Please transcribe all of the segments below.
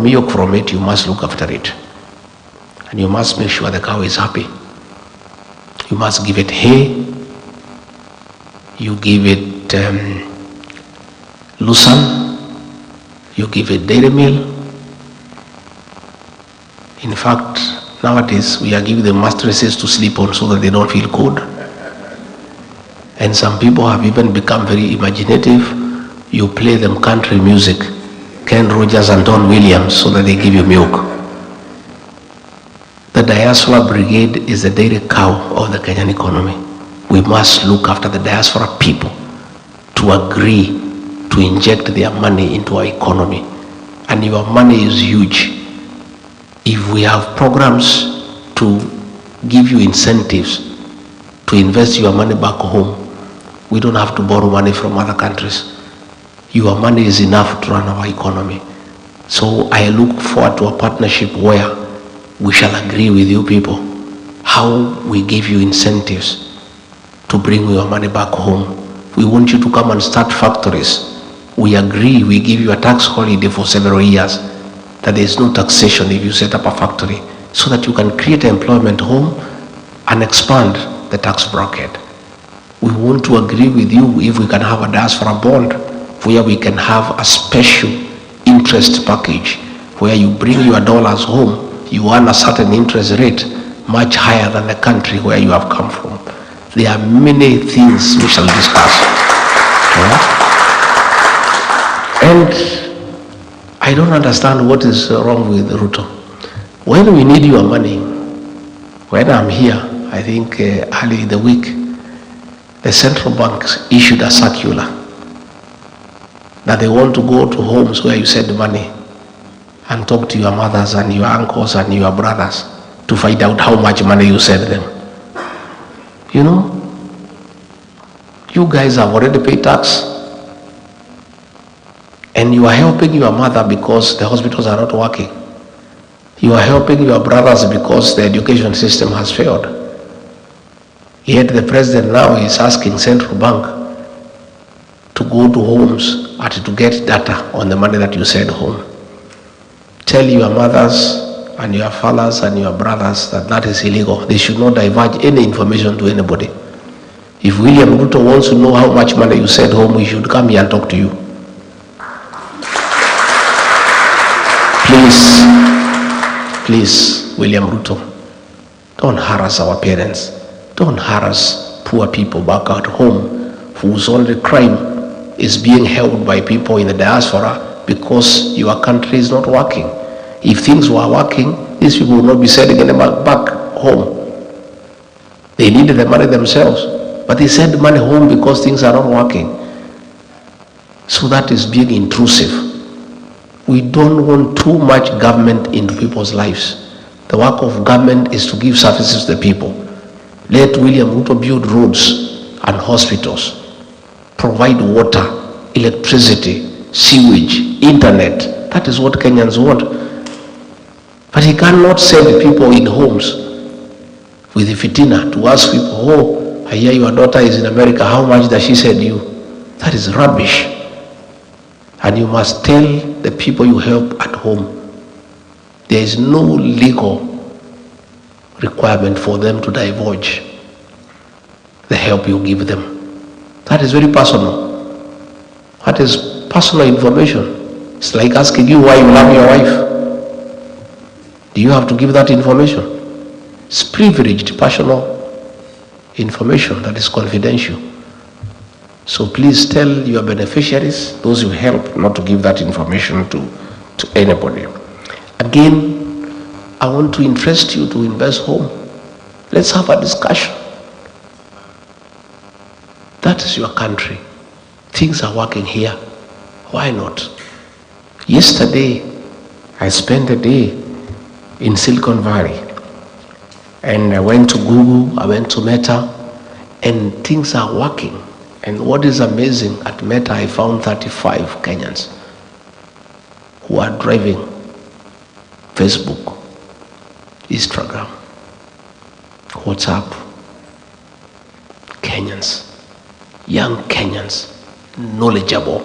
want milk from it, you must look after it. And you must make sure the cow is happy. You must give it hay. You give it lucerne. You give it dairy meal. In fact, nowadays we are giving them mattresses to sleep on so that they don't feel cold. And some people have even become very imaginative. You play them country music, Ken Rogers and Don Williams, so that they give you milk. The diaspora brigade is the dairy cow of the Kenyan economy. We must look after the diaspora people to agree to inject their money into our economy. And your money is huge. If we have programs to give you incentives to invest your money back home, we don't have to borrow money from other countries. Your money is enough to run our economy. So I look forward to a partnership where we shall agree with you people how we give you incentives to bring your money back home. We want you to come and start factories. We agree, we give you a tax holiday for several years, that there is no taxation if you set up a factory, so that you can create employment home and expand the tax bracket. We want to agree with you if we can have a diaspora bond where we can have a special interest package where you bring your dollars home, you earn a certain interest rate much higher than the country where you have come from. There are many things we shall discuss. Yeah? And I don't understand what is wrong with Ruto. When we need your money, when I'm here, I think early in the week, the central bank issued a circular that they want to go to homes where you send money and talk to your mothers and your uncles and your brothers to find out how much money you send them. You know, you guys have already paid tax and you are helping your mother because the hospitals are not working. You are helping your brothers because the education system has failed. Yet the president now is asking central bank to go to homes and to get data on the money that you send home. Tell your mothers and your fathers and your brothers that that is illegal. They should not divulge any information to anybody. If William Ruto wants to know how much money you send home, he should come here and talk to you. Please, William Ruto, don't harass our parents. Don't harass poor people back at home whose only crime is being held by people in the diaspora because your country is not working. If things were working, these people would not be sending them back home. They needed the money themselves, but they send money home because things are not working. So that is being intrusive. We don't want too much government into people's lives. The work of government is to give services to the people. Let William Ruto build roads and hospitals, provide water, electricity, sewage, internet. That is what Kenyans want. But he cannot send people in homes with the fitina to ask people, oh, I hear your daughter is in America, how much does she send you? That is rubbish. And you must tell the people you help at home, there is no legal requirement for them to divulge the help you give them. That is very personal. That is personal information. It's like asking you why you love your wife. Do you have to give that information? It's privileged personal information that is confidential. So please tell your beneficiaries, those you help, not to give that information to anybody. Again, I want to interest you to invest home. Let's have a discussion. That is your country. Things are working here. Why not? Yesterday, I spent a day in Silicon Valley. And I went to Google, I went to Meta, and things are working. And what is amazing, at Meta I found 35 Kenyans who are driving Facebook, Instagram, WhatsApp. Kenyans, young Kenyans, knowledgeable,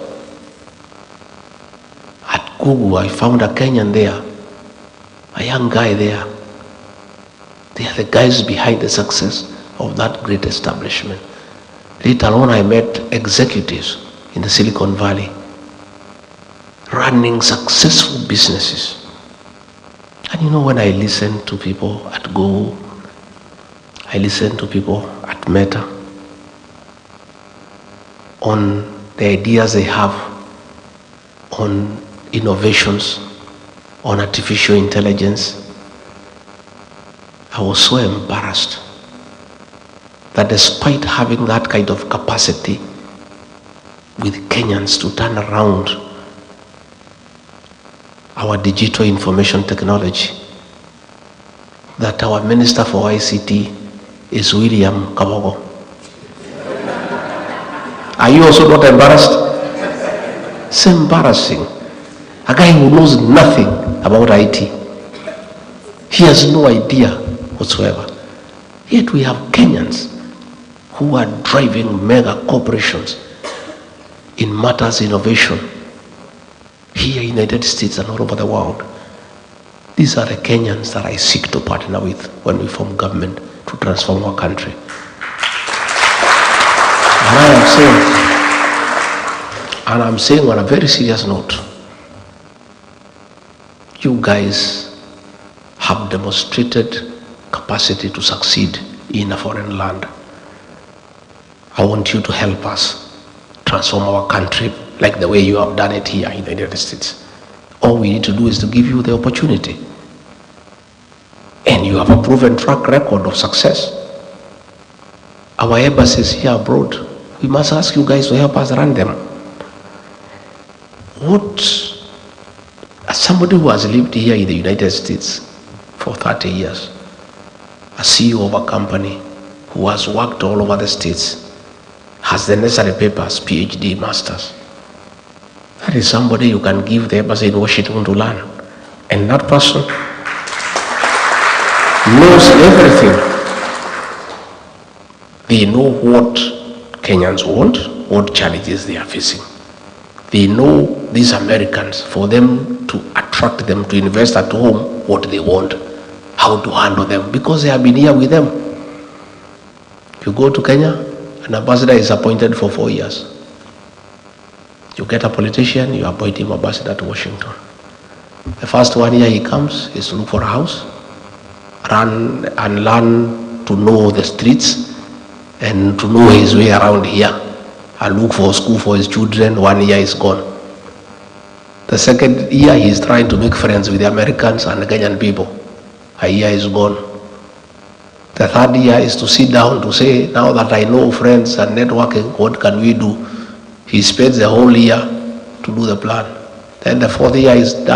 at Kabogo, I found a Kenyan there, a young guy there. They are the guys behind the success of that great establishment. Later on, I met executives in the Silicon Valley running successful businesses. And you know, when I listen to people at Google, I listen to people at Meta on the ideas they have on innovations, on artificial intelligence, I was so embarrassed that despite having that kind of capacity with Kenyans to turn around our digital information technology, that our Minister for ICT is William Kabogo. Are you also not embarrassed? It's embarrassing. A guy who knows nothing about IT. He has no idea whatsoever. Yet we have Kenyans who are driving mega corporations in matters innovation here in the United States and all over the world. These are the Kenyans that I seek to partner with when we form government to transform our country. And I'm saying on a very serious note, you guys have demonstrated capacity to succeed in a foreign land. I want you to help us transform our country like the way you have done it here in the United States. All we need to do is to give you the opportunity. And you have a proven track record of success. Our embassies here abroad, we must ask you guys to help us run them. As somebody who has lived here in the United States for 30 years, a CEO of a company who has worked all over the States, has the necessary papers, PhD, masters. That is somebody you can give the embassy in Washington to learn. And that person knows everything. They know what Kenyans want, what challenges they are facing. They know these Americans, for them to attract them to invest at home, what they want, how to handle them, because they have been here with them. You go to Kenya, an ambassador is appointed for 4 years. You get a politician, you appoint him ambassador to Washington. The first 1 year he comes is to look for a house, run and learn to know the streets and to know his way around here, and look for a school for his children. 1 year is gone. The second year he is trying to make friends with the Americans and the Kenyan people. A year is gone. The third year is to sit down to say, now that I know friends and networking, what can we do? He spends the whole year to do the plan. Then the fourth year is done.